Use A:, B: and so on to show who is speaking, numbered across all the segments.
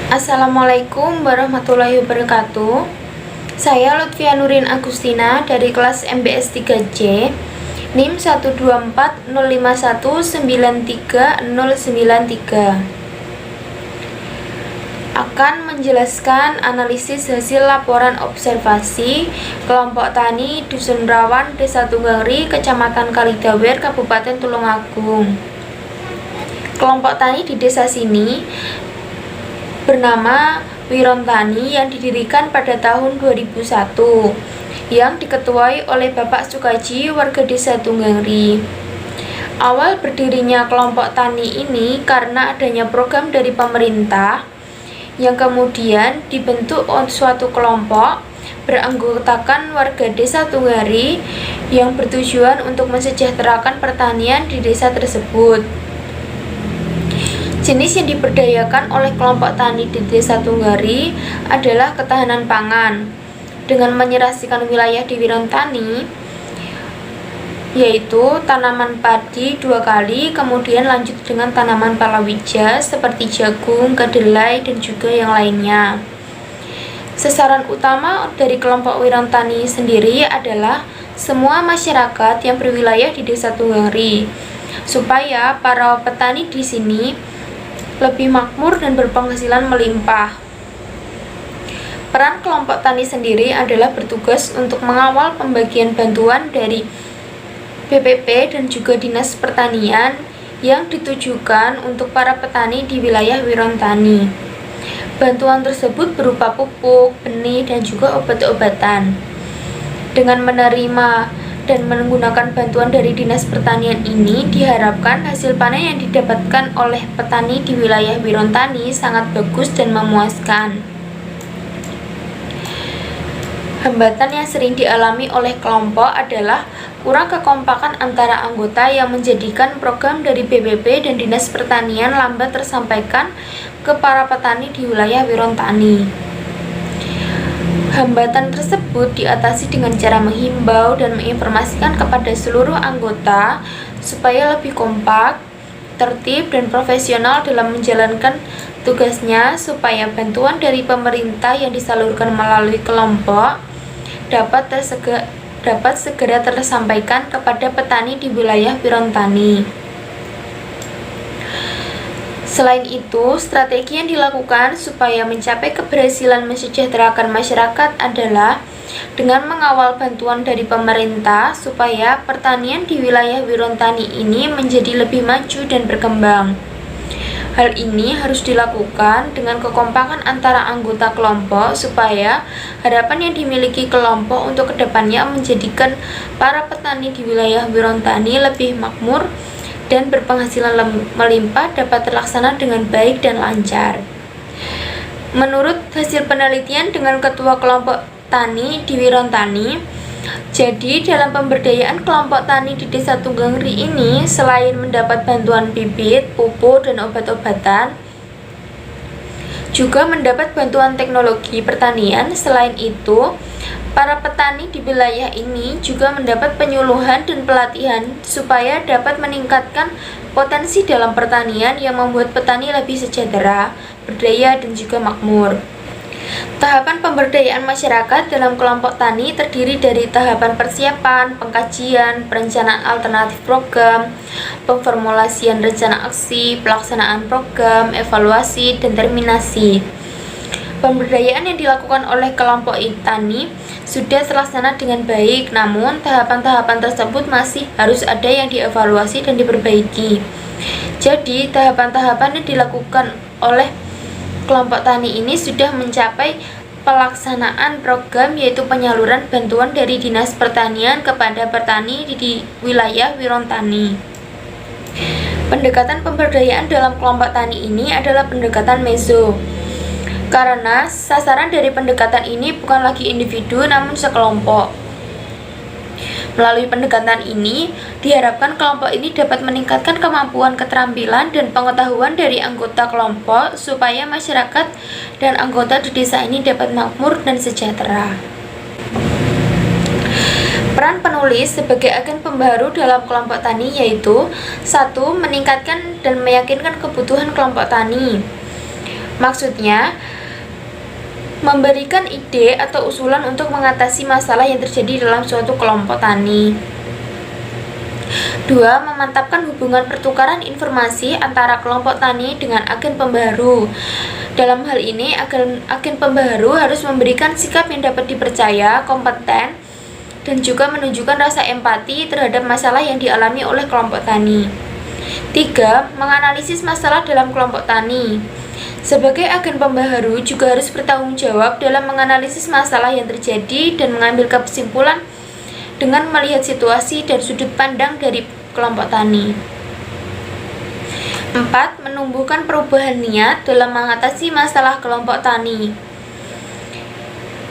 A: Assalamualaikum warahmatullahi wabarakatuh. Saya Lutfia Nurin Agustina dari kelas MBS 3C, NIM 12405193093. Akan menjelaskan analisis hasil laporan observasi kelompok tani Dusun Rawan, Desa Tunggangri, Kecamatan Kalidawer, Kabupaten Tulungagung. Kelompok tani di desa sini bernama Wirontani yang didirikan pada tahun 2001 yang diketuai oleh Bapak Sukaji, warga desa Tunggangri. Awal berdirinya kelompok tani ini karena adanya program dari pemerintah yang kemudian dibentuk suatu kelompok beranggotakan warga desa Tunggangri yang bertujuan untuk mensejahterakan pertanian di desa tersebut. Jenis yang diberdayakan oleh kelompok tani di desa Tunggangri adalah ketahanan pangan dengan menyerasikan wilayah di Wirontani, yaitu tanaman padi 2 kali, kemudian lanjut dengan tanaman palawija seperti jagung, kedelai, dan juga yang lainnya. Sasaran utama dari kelompok Wirontani sendiri adalah semua masyarakat yang berwilayah di desa Tunggangri, supaya para petani di sini lebih makmur dan berpenghasilan melimpah. Peran kelompok tani sendiri adalah bertugas untuk mengawal pembagian bantuan dari BPP dan juga Dinas Pertanian yang ditujukan untuk para petani di wilayah Wirontani. Bantuan tersebut berupa pupuk, benih, dan juga obat-obatan. Dengan menerima dan menggunakan bantuan dari Dinas Pertanian ini, diharapkan hasil panen yang didapatkan oleh petani di wilayah Wirontani sangat bagus dan memuaskan. Hambatan yang sering dialami oleh kelompok adalah kurang kekompakan antara anggota yang menjadikan program dari BPP dan Dinas Pertanian lambat tersampaikan ke para petani di wilayah Wirontani. Hambatan tersebut diatasi dengan cara menghimbau dan menginformasikan kepada seluruh anggota supaya lebih kompak, tertib, dan profesional dalam menjalankan tugasnya, supaya bantuan dari pemerintah yang disalurkan melalui kelompok dapat segera tersampaikan kepada petani di wilayah Wirontani. Selain itu, strategi yang dilakukan supaya mencapai keberhasilan mensejahterakan masyarakat adalah dengan mengawal bantuan dari pemerintah supaya pertanian di wilayah Wirontani ini menjadi lebih maju dan berkembang. Hal ini harus dilakukan dengan kekompakan antara anggota kelompok supaya harapan yang dimiliki kelompok untuk kedepannya menjadikan para petani di wilayah Wirontani lebih makmur dan berpenghasilan melimpah dapat terlaksana dengan baik dan lancar. Menurut hasil penelitian dengan Ketua Kelompok Tani di Wirontani, jadi dalam pemberdayaan kelompok tani di desa Tunggangri ini, selain mendapat bantuan bibit, pupuk, dan obat-obatan, juga mendapat bantuan teknologi pertanian. Selain itu, para petani di wilayah ini juga mendapat penyuluhan dan pelatihan supaya dapat meningkatkan potensi dalam pertanian yang membuat petani lebih sejahtera, berdaya, dan juga makmur. Tahapan pemberdayaan masyarakat dalam kelompok tani terdiri dari tahapan persiapan, pengkajian, perencanaan alternatif program, pemformulasian rencana aksi, pelaksanaan program, evaluasi, dan terminasi. Pemberdayaan yang dilakukan oleh kelompok tani sudah terlaksana dengan baik, namun tahapan-tahapan tersebut masih harus ada yang dievaluasi dan diperbaiki. Jadi, tahapan-tahapan yang dilakukan oleh kelompok tani ini sudah mencapai pelaksanaan program, yaitu penyaluran bantuan dari Dinas Pertanian kepada petani di wilayah Wirontani. Pendekatan pemberdayaan dalam kelompok tani ini adalah pendekatan meso, karena sasaran dari pendekatan ini bukan lagi individu namun sekelompok. Melalui pendekatan ini, diharapkan kelompok ini dapat meningkatkan kemampuan, keterampilan, dan pengetahuan dari anggota kelompok supaya masyarakat dan anggota di desa ini dapat makmur dan sejahtera. Peran penulis sebagai agen pembaharu dalam kelompok tani yaitu 1. Meningkatkan dan meyakinkan kebutuhan kelompok tani. Maksudnya, memberikan ide atau usulan untuk mengatasi masalah yang terjadi dalam suatu kelompok tani. 2. Memantapkan hubungan pertukaran informasi antara kelompok tani dengan agen pembaharu. Dalam hal ini, agen pembaharu harus memberikan sikap yang dapat dipercaya, kompeten, dan juga menunjukkan rasa empati terhadap masalah yang dialami oleh kelompok tani. 3. Menganalisis masalah dalam kelompok tani. Sebagai agen pembaharu juga harus bertanggung jawab dalam menganalisis masalah yang terjadi dan mengambil kesimpulan dengan melihat situasi dan sudut pandang dari kelompok tani. 4. Menumbuhkan perubahan niat dalam mengatasi masalah kelompok tani.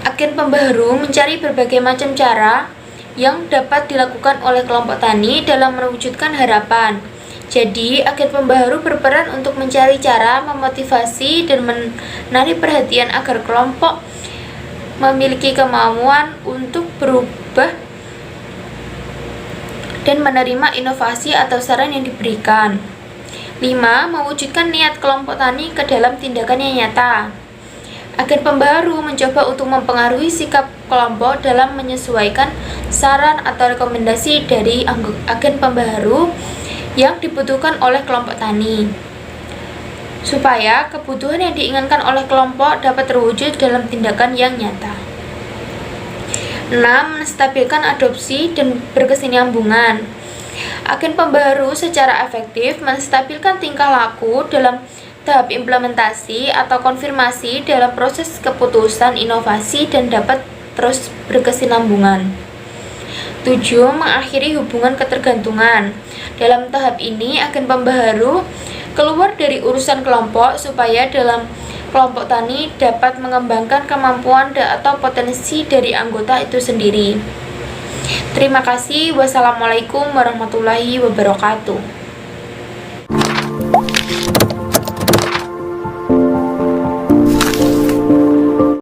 A: Agen pembaharu mencari berbagai macam cara yang dapat dilakukan oleh kelompok tani dalam mewujudkan harapan. Jadi, agen pembaharu berperan untuk mencari cara, memotivasi, dan menarik perhatian agar kelompok memiliki kemauan untuk berubah dan menerima inovasi atau saran yang diberikan. 5. Mewujudkan niat kelompok tani ke dalam tindakan yang nyata. Agen pembaharu mencoba untuk mempengaruhi sikap kelompok dalam menyesuaikan saran atau rekomendasi dari agen pembaharu yang dibutuhkan oleh kelompok tani, supaya kebutuhan yang diinginkan oleh kelompok dapat terwujud dalam tindakan yang nyata. 6. Menstabilkan adopsi dan berkesinambungan. Agen pembaharu secara efektif menstabilkan tingkah laku dalam tahap implementasi atau konfirmasi dalam proses keputusan inovasi dan dapat terus berkesinambungan. 7. Mengakhiri hubungan ketergantungan. Dalam tahap ini, agen pembaharu keluar dari urusan kelompok supaya dalam kelompok tani dapat mengembangkan kemampuan atau potensi dari anggota itu sendiri. Terima kasih. Wassalamualaikum warahmatullahi wabarakatuh.